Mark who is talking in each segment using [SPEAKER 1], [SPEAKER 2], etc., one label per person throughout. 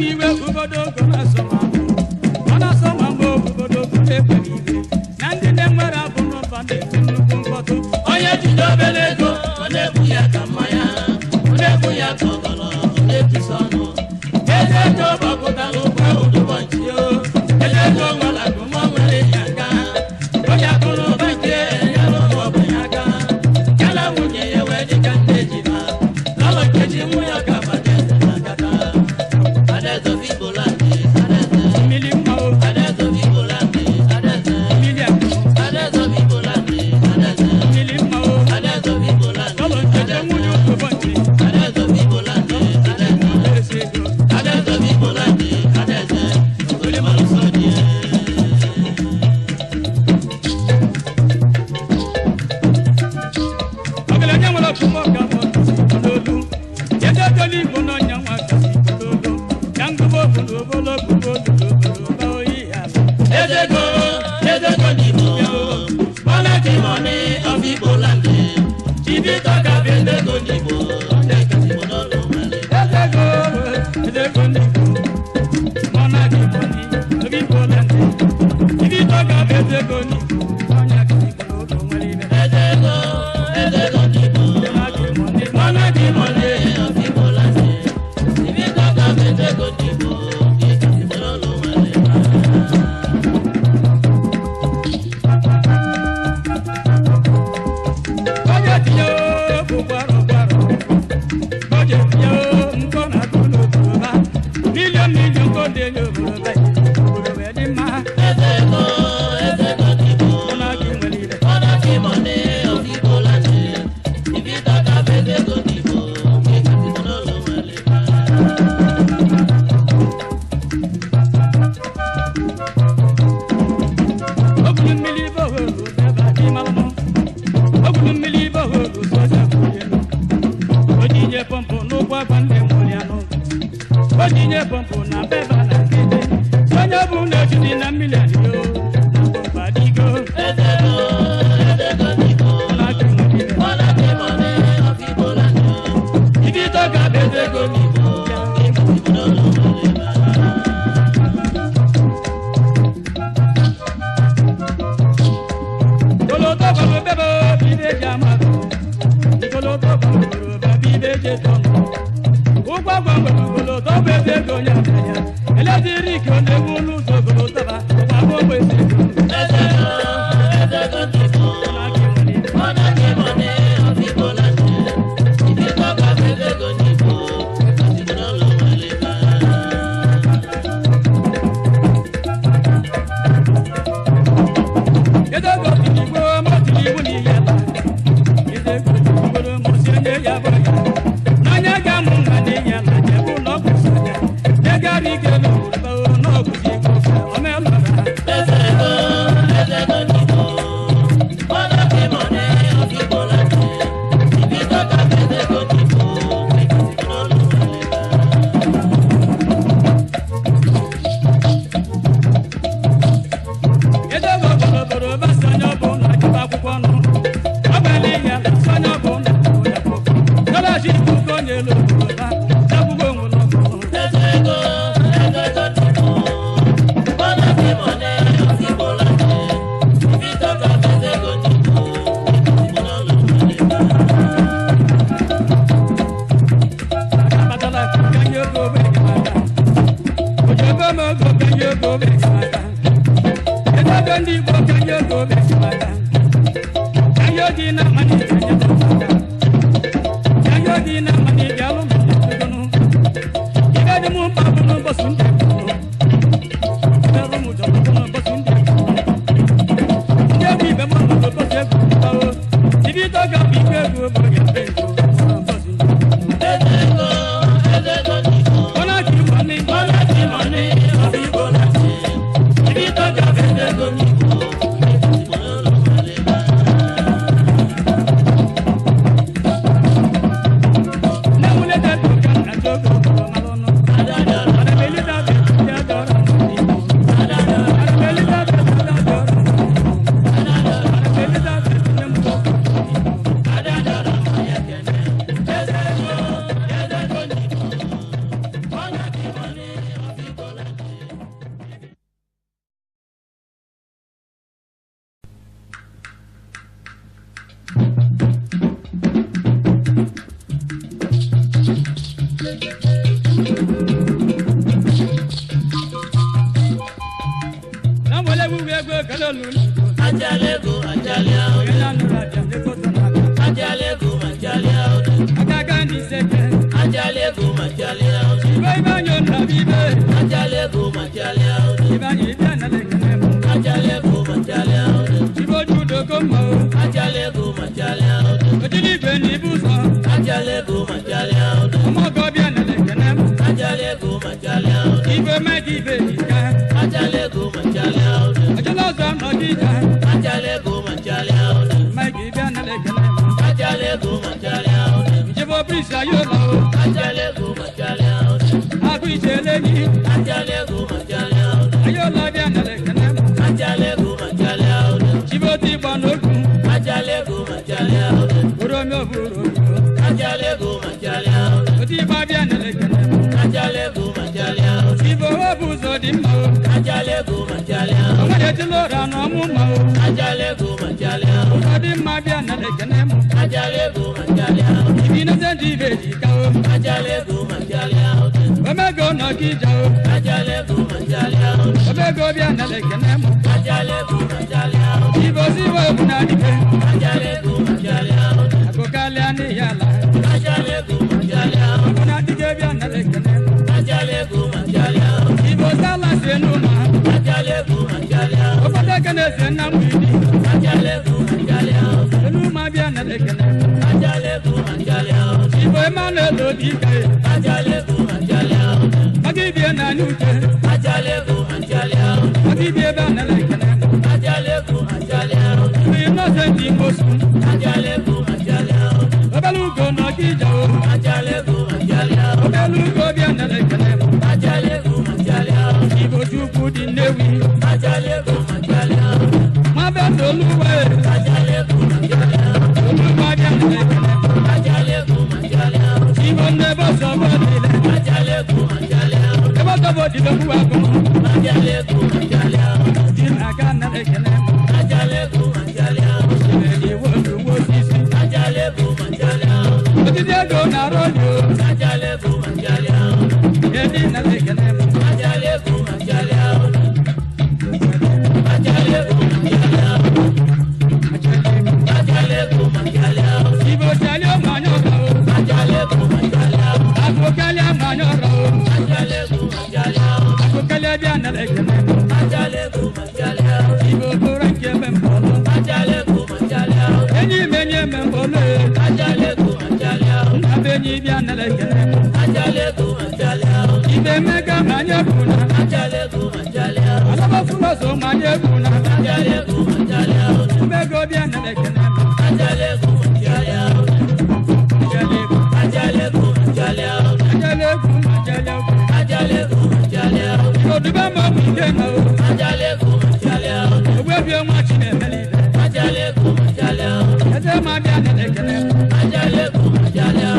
[SPEAKER 1] Million go de biana lekene ajale ko ajale ibe mega manya kuna ajale ko ajale alaba fulo so manya kuna ajale ko ajale mega biana lekene ajale ko ajale ajale ko ajale ko ajale ajale ko ajale ajale ko ajale o duba ma bigena ajale ko ajale we bi o ma chine meli ajale ko ajale eze ma biana lekene ajale ko ajale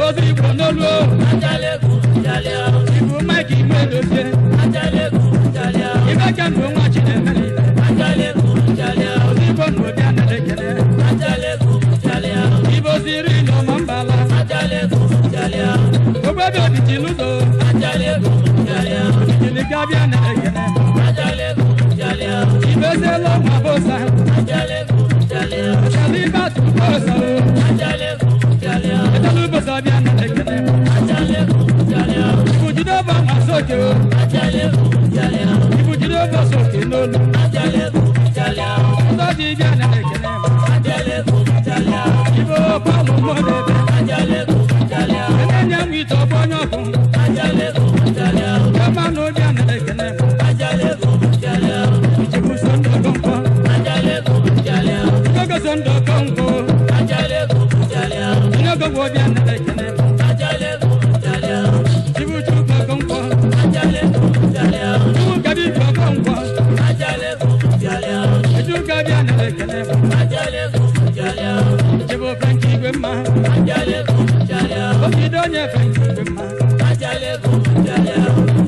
[SPEAKER 1] ozi bonolo ajale ko ajale ibu mike medoje ajale ko ajale ibe kan do ma chine meli ajale ko ajale ozi bono biana lekene ajale ko ajale ibo siri no mambala ajale ko ajale ogbado ditiludo ajale ko ajale ditili gabiana lekene ajale ko ajale ibe selo mabosa ajale ko ajale shaliba tu bosa ajale ko ajale etalu bosa biana lekene ajale ko ajale ibujido ba masoke ajale ko ajale ibujido ba soke nolu ajale ko ajale sodi biana lekene ajale ko ajale ibo palu modebe ajale ko ajale enenya ngito bonyo kun ajale ko ajale kama no biana lekene ajale ko ajale ibu sondo konko ajale ko ajale gogo sondo konko ajale ko ajale ina gogo biana lekene ajale ko ajale ibu chuko konko ajale ko ajale ibu gabi konko ajale ko ajale ibu gabi biana lekene ajale ko ajale ibu franki gwema ajale ko ajale okidonya franki gwema ajale ko ajale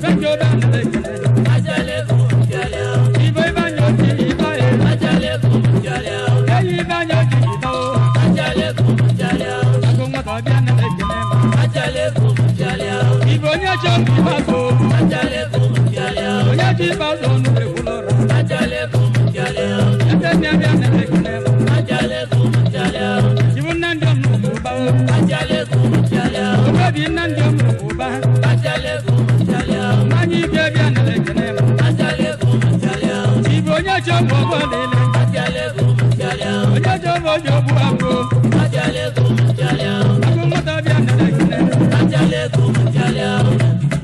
[SPEAKER 1] franki biana lekene ajale ko ajale ibu banyo ti ibae ajale ko ajale eyi banyo ti ido ajale ko ajale agonga to biana lekene ajale ko ajale ibu nya chambi baso ajale ko ajale onya ti baso no le kulora ajale ko ajale etenya biana lekene ajale ko ajale ibu nando mu ba ajale ko ajale obi nando mu ba ajale ko ajale mani ke biana lekene ajale ko ajale ibu nya chambo bolele ajale ko ajale onya chambo jobu abo ajale ko ajale agonga to biana lekene ajale ko ajale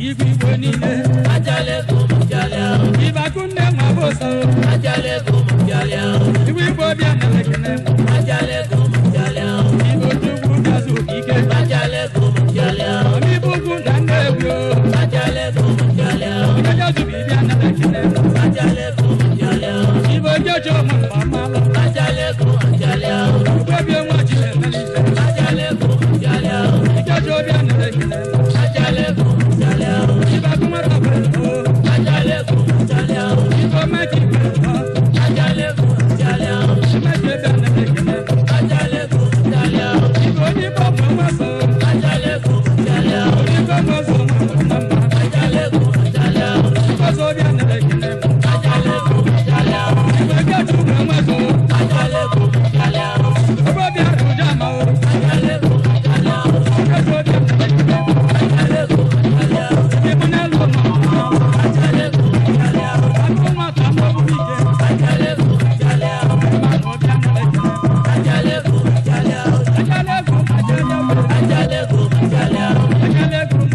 [SPEAKER 1] igbi bonile ajale ko ajale ibakunne mabosa ajale ko ajale igbi bo biana lekene ajale ko ajale ibo tugu dasu ike ajale ko ajale oni bugu nandewo ajale ko ajale oja su biana lekene ajale ko ajale ibo jojo mama ajale ko ajale igbo bi mo chile meli ajale ko ajale jojo biana lekene ajale ko ajale iba kuma ta bro ajale ko ajale ibo ma ki bro ajale ko ajale ma je biana lekene ajale ko ajale ibo ni bo mama so ajale ko ajale ibo mo so mama ajale ko ajale ibo so biana lekene ajale ko ajale ibo ga tu mama so ajale ko ajale ibo bi aru jama o ajale ko ajale ibo so biana lekene ajale ko ajale ibo na lo mama ajale ko ajale aku ma ta mo bi je ajale ko ajale ma mo biana lekene ajale ko ajale ajale ko ajale ajale ko ajale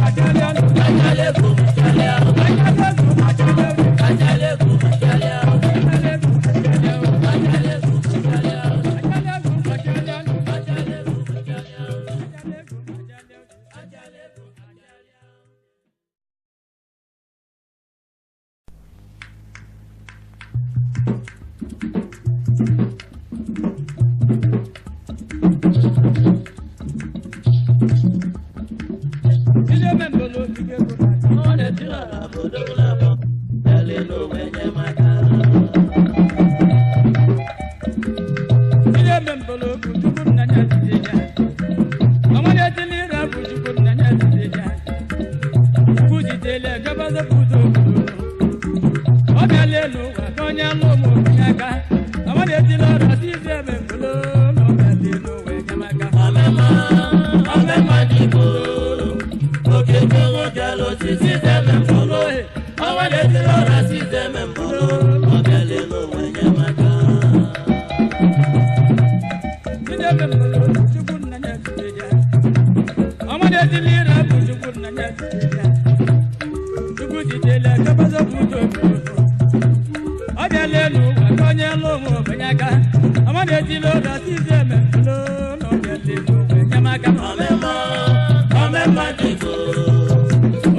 [SPEAKER 1] ajale ko ajale ajale ko ajale ajale ko ajale ajale ko dilira bujugun na nya dugu dile ka bazo bujo adele lu akonye lu mo banyaka amade dilo da tizeme lo no dele lu nyamaka mama diko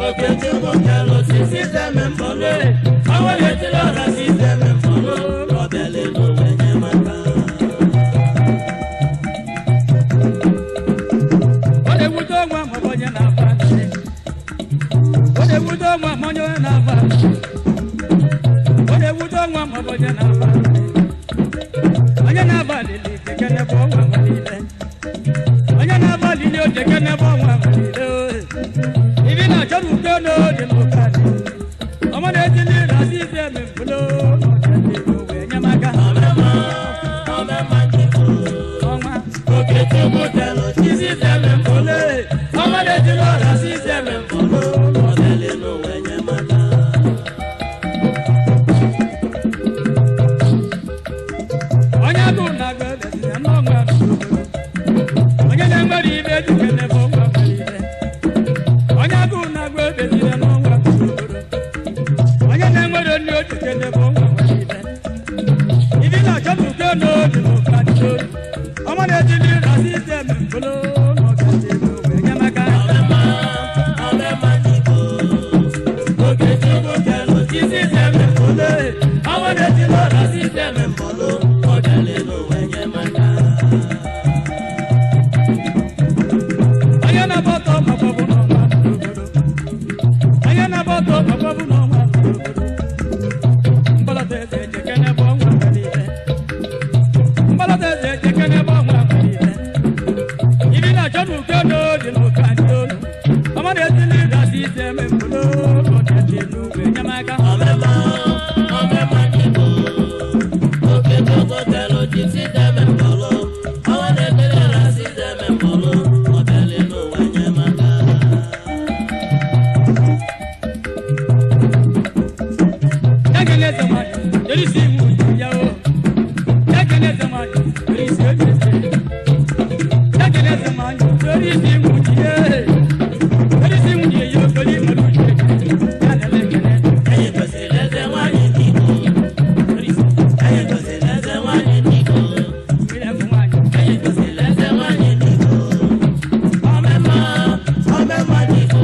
[SPEAKER 1] oke tugo kalo tizeme mbole awale dilo da tizeme mbolo no dele lu nyamaka ode wuto mwa mbonya na fa ode wuto mwa monyo na fa ode wuto mwa mbonya na fa anya na ba lili tekene bo wa malile anya na ba lili o tekene bo wa malile ibi na choru kono de mokani amade dili na system mbulo no tete bo we nyamaka mama diko mama oke tugo telo system mbole amade dilo na system mbolo no dele no we nyamaka anya go na go de no ma anya na ngari be tekene bo wa malile anya go na go be no wa anya na ngoro ni o tekene bo wa malile ibi na choru kono de mokani amade dili na system mbolo no tete bo we nyamaka mama diko oke tugo telo system mbole amade dilo na system mbolo no dele no we nyamaka ayana boto mababu no ma ayana boto mababu no ma mbala tete tekene bo wa malile mbala tete tekene bo wa malile ibi na choru kono de mokani amade dili na system mbolo no tete no we nyamaka mama diko oke tugo telo system mbolo amade dili na system mbolo no dele no we nyamaka yakene zamani derisi mu yao yakene zamani derisi yakene zamani derisi mu ye derisi mu ye yo doli malu ye yana lekene ayi basile zamani diko derisi ayi basile zamani diko mira kumani ayi basile zamani diko mama diko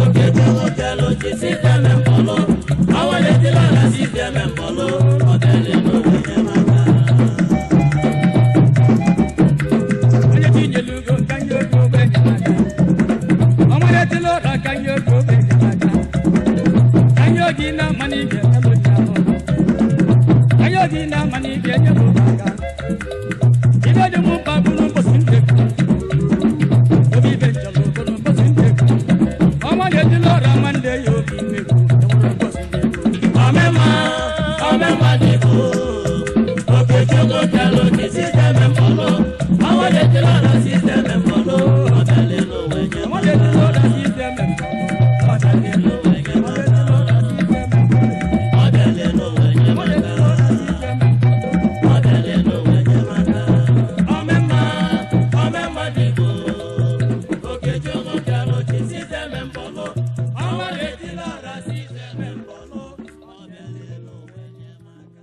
[SPEAKER 1] oke tugo telo system mbolo awale dilo na system mbolo no dele no we nyamaka anya tinye lugo kanyo go be nyamaka amade dilo ra kanyo go be nyamaka kanyo gina mani be nyalo nyamo kanyo gina mani be nyamo maka ida de mu ba bunu posinte obi be chalo bunu posinte amade dilo ra mande yo bi me ko posinte mama diko oke tugo telo system mbolo amade dilo na system mbolo no dele no we nyamaka amade dilo na system mbolo no dele no we nyamaka no dele no we nyamaka no dele no we nyamaka mama diko oke tugo telo system mbolo amade dilo na system mbolo no dele no we nyamaka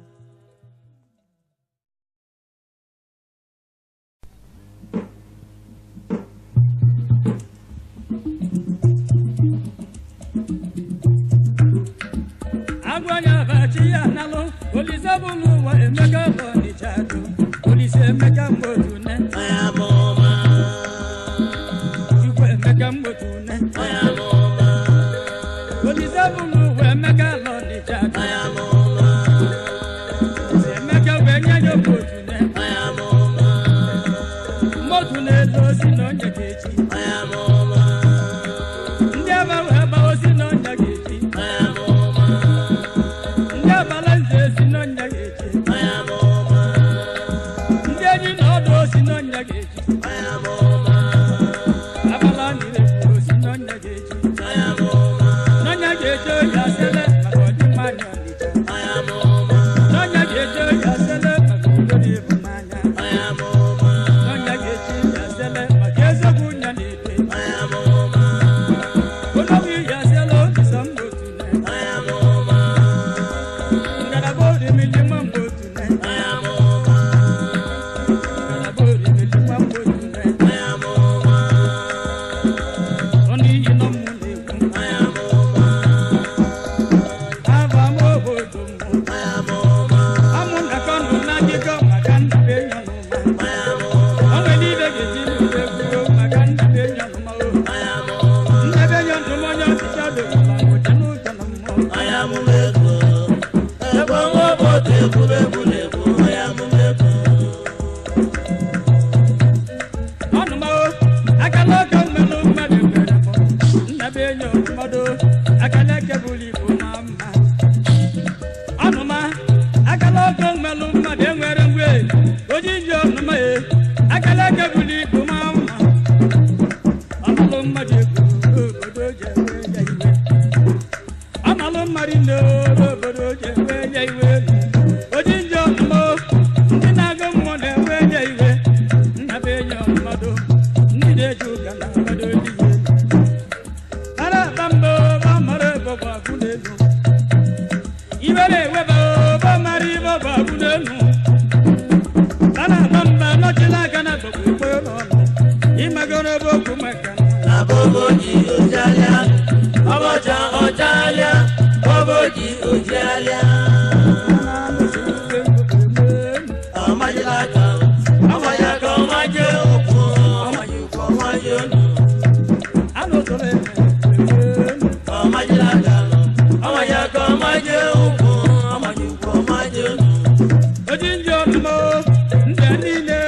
[SPEAKER 1] agwanya bachi ya nalo polisi bulu wa emeka boni chado polisi emeka mbotune aya mama yuko emeka mbotune aya mama polisi bulu wa emeka boni chado aya mama emeka benya yo mbotune aya mama mbotune lo sino nyekechi aya mama ndema wa ba sino nyekechi aya mama balance sino nyekechi aya mama ndeni no do sino nyekechi aya mama abalani le sino nyekechi aya mama no nyekechi ya sele makodi manyo ndita aya mama no nyekechi ya sele makodi manya aya mama no nyekechi ya sele makezo kunya ndite aya
[SPEAKER 2] boboji ojalia oboja ojalia boboji ojalia amajilaka amajaka omaje oku amajiko omaje amajilaka amajaka omaje oku amajiko omaje ojinjo mo ndanile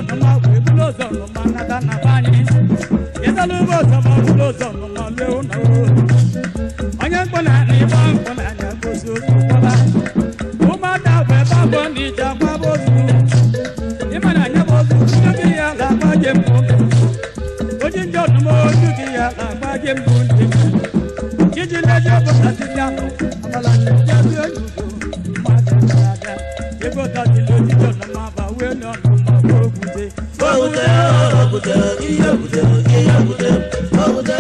[SPEAKER 1] no ma we bulo zo no ma na da na bani yedalu bo zo ma bulo zo no ma le no anya gbona ni ba gbona nya go so kwala o ma da we ba bo ni ja kwa bo su ni ma na nya bo su ju ki ya la ba je mo o jin jo no mo ju ki ya la ba je mo ji ji le je bo ta ti ya amala ja bi o ju ma da da ye go ta ti lo ji jo no ma ba we no ma bo gute
[SPEAKER 2] Ogude, ogude, iya ogude, iya ogude, ogude,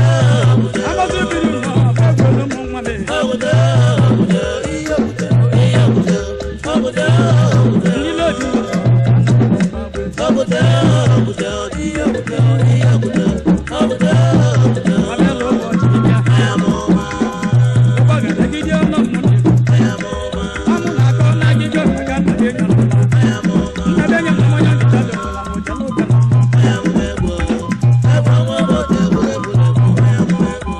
[SPEAKER 2] ogude.
[SPEAKER 1] amazu biru no ba go no mo ma me
[SPEAKER 2] Ogude, ogude, iya ogude, iya ogude, ogude, ogude.
[SPEAKER 1] ni lo ji
[SPEAKER 2] Ogude, ogude, iya ogude, iya ogude, ogude, ogude.
[SPEAKER 1] ma me lo bo ji ya
[SPEAKER 2] Ayamoma,
[SPEAKER 1] o ba ga ta ki jo no mo ni
[SPEAKER 2] ayamoma,
[SPEAKER 1] amu na ko na ji jo na ga na de no ma
[SPEAKER 2] ayamoma,
[SPEAKER 1] na de nya mo nya ta do la mo ja no ga
[SPEAKER 2] ayamebo. Ayamoma, bote, bote, bote, ayamebo.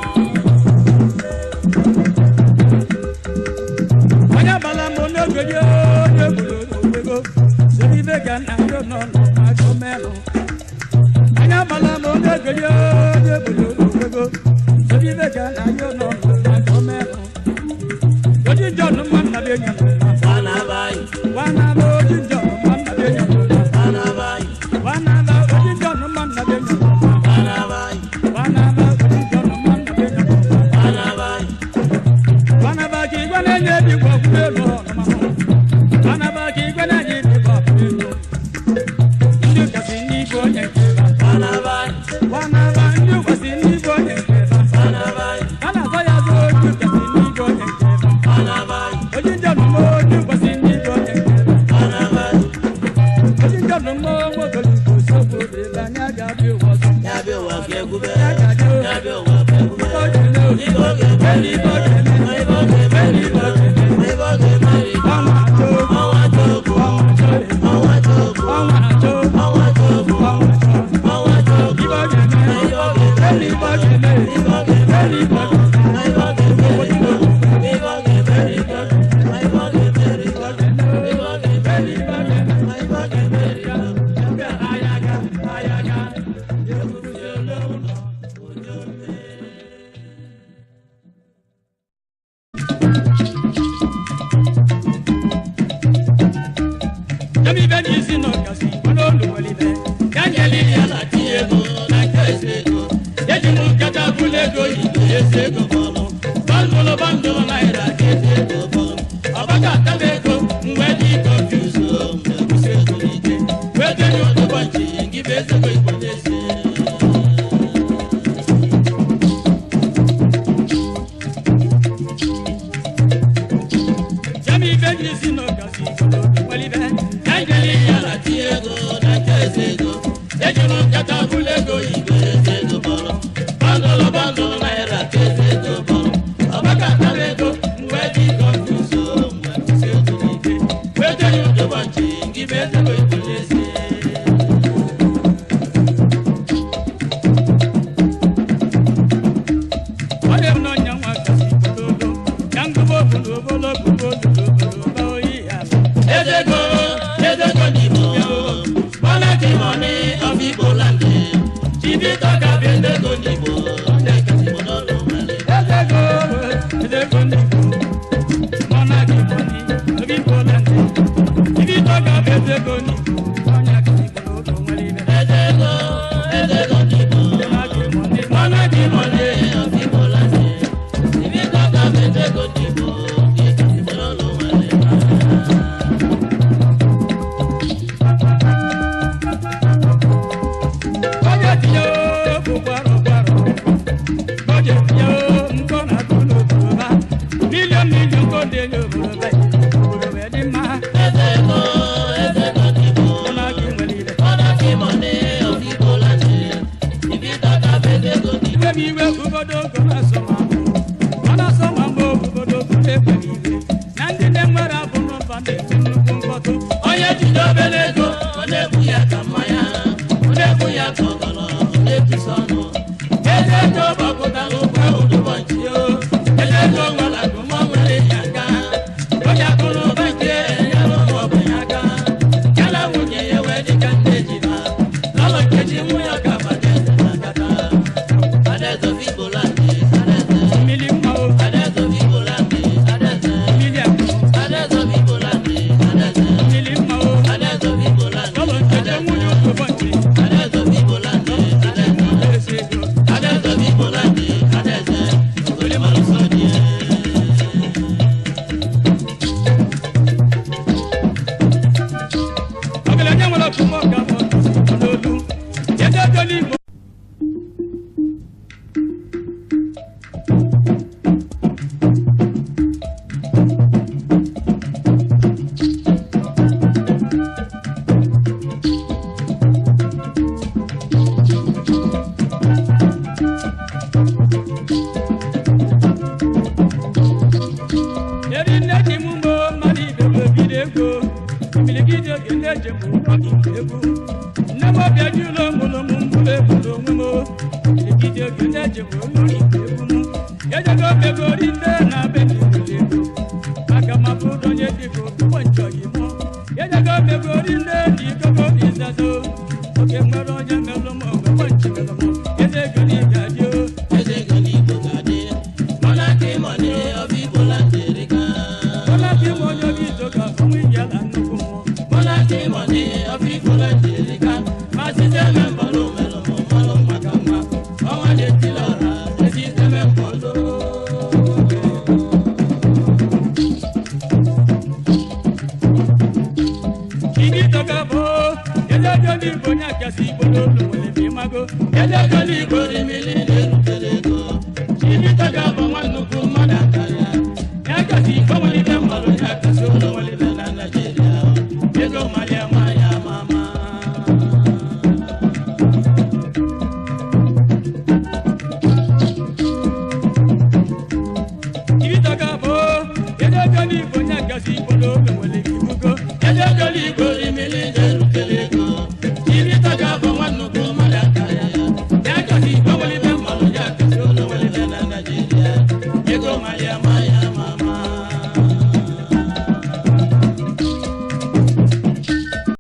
[SPEAKER 1] anya bala mo no go yo yo bulo no go so bi be ga na jo no ma jo me no anya bala mo no go yo yo bulo no go so bi be ga na jo no ma jo me no o ji jo no ma na de nya no
[SPEAKER 2] Wanabai,
[SPEAKER 1] wana bo ji jo no ma na de nya no
[SPEAKER 2] wanabai,
[SPEAKER 1] wana ba o ji jo no ma na de nya no
[SPEAKER 2] wanabai,
[SPEAKER 1] wana ba o ji jo no ma na de nya no
[SPEAKER 2] wanabai.
[SPEAKER 1] wana ba ki gwana ye di ko ku lo no ma mo wana ba ki gwana ye di ko ku lo ndu ka si ni ko ye ke ba
[SPEAKER 2] Wanabai,
[SPEAKER 1] wana ba ndu ka si ni ko ye ke ba
[SPEAKER 2] wanabai,
[SPEAKER 1] ana ba ya zo ndu ka si ni ko ye ke ba
[SPEAKER 2] wanabai,
[SPEAKER 1] o ji jo no mo ndu ka si ni ko ye ke ba
[SPEAKER 2] wanabai.
[SPEAKER 1] o ji jo no mo mo ko lu ko so ko be ba nya ga bi wo so
[SPEAKER 2] Yabe wa kegube,
[SPEAKER 1] nya ga jo
[SPEAKER 2] yabe wa kegube.
[SPEAKER 1] ko ji lo
[SPEAKER 2] Ni boge,
[SPEAKER 1] ni ko je
[SPEAKER 2] ni boge,
[SPEAKER 1] ni ko je
[SPEAKER 2] ni boge, mari.
[SPEAKER 1] ama jo
[SPEAKER 2] Awa jogu,
[SPEAKER 1] ama jo
[SPEAKER 2] awa jogu,
[SPEAKER 1] ama jo
[SPEAKER 2] awa jogu,
[SPEAKER 1] ama jo
[SPEAKER 2] awa jogu.
[SPEAKER 1] Ni boge ni boge ni boge
[SPEAKER 2] Ni boge,
[SPEAKER 1] ni boge
[SPEAKER 2] ni boge, ni boge, very good. Ni boge, very good. Ni boge, very good. Ni boge, very good.
[SPEAKER 1] ayaga ayaga Jami beni sino kasi ono luwali be Kangeli
[SPEAKER 2] Yala tiego, na kesego.
[SPEAKER 1] yejimu kata kulego
[SPEAKER 2] Yesego bolo,
[SPEAKER 1] bandolo naira
[SPEAKER 2] kesego bolo.
[SPEAKER 1] abaka tabeko mwedi
[SPEAKER 2] Confuse, mkusego ike.
[SPEAKER 1] wete nyo
[SPEAKER 2] Banchi, ngibeze kwa ipotese.
[SPEAKER 1] Jami beni sino kasi ono luwali be Kangeli
[SPEAKER 2] Yala tiego, na kesego.
[SPEAKER 1] yejimu kata kulego
[SPEAKER 2] Yesego bolo, bandolo naira kesego bolo.
[SPEAKER 1] abaka tabeko mwedi
[SPEAKER 2] Confuse, mkusego ike.
[SPEAKER 1] wete nyo
[SPEAKER 2] Banchi, ngibeze kwa ipotese.
[SPEAKER 1] Wale mno nyangwa kasi bolodo Yangu bo bolo bolo bolo iya
[SPEAKER 2] Ezego nibo, bala kimoni of Igbo land. Chibito ka bezego nibo, ndeka simono lo male.
[SPEAKER 1] Ezego nibo Mona kimoni Obi bolande Ibi toga bezego nibo Mona kimoni Mwalibe
[SPEAKER 2] Ezego nibo,
[SPEAKER 1] Mona kimoni
[SPEAKER 2] bala kimoni of Igbo land. Chibito ka bezego nibo, ndeka simono lo male.
[SPEAKER 1] Oje tiyo bukwaro kwaro Oje tiyo mkona kuno kuba Million konde nyo buruba Buruba di ma
[SPEAKER 2] Ezego nibo,
[SPEAKER 1] Mona kimoni
[SPEAKER 2] bala kimoni of Igbo land. Chibito ka bezego nibo.
[SPEAKER 1] Iwe ubodo kona soma mbo ubodo kule kweniwe Nandi ne mwera bono bande nnukwu mkpọtụ
[SPEAKER 2] Onye jide obere ego, ọ na-ekwu ya ka mmanya, ọ na-ekwu ya ka ọgọlọ, ọ na-ekwusa ọnụ. Eze ego gbapụtara ụgwọ ụdụbọchị o, eze ego nwere agụmọ nwere ya aka. Onye akụrụ ụba nke ya n'ụmụ ogbenye aka, ya na nwunye ya wee dịka ndị ejima.
[SPEAKER 1] jembo ibu nemo bia julo mulo mumbule bulo mumo ekide gende jembo ibu mu yeje go bego rinde na beti bulebu aga mabudo nye diko wancho yimo yeje go bego rinde diko go izazo oke mero je melo mo go wancho melo mo yeje gani gadio
[SPEAKER 2] mona ke mone obi bola terika
[SPEAKER 1] Bola ti mo yo bi to ka fun ya la nu ko mo
[SPEAKER 2] mona ke mone obi bola terika ma si se me bolo melo mo malo makama owa de tilora de si se me bolo
[SPEAKER 1] Kini to ka bo yeje jo ni bo nya ka si bolo lu le bi mago yeje jo ni bo
[SPEAKER 2] ri mi le de tereko chini taga ba wanu ko mada kaya ya ka si ko wali de malo ya ka so no wali de na Nigeria ego maya maya mama
[SPEAKER 1] Kini to ka bo yeje jo ni bo nya ka si bolo lu le bi mago
[SPEAKER 2] yeje ko li ko ri mi le de tereko chini taga ba wanu ko mada kaya ya ka si ko wali de malo ya ka so no wali de na Nigeria ego maya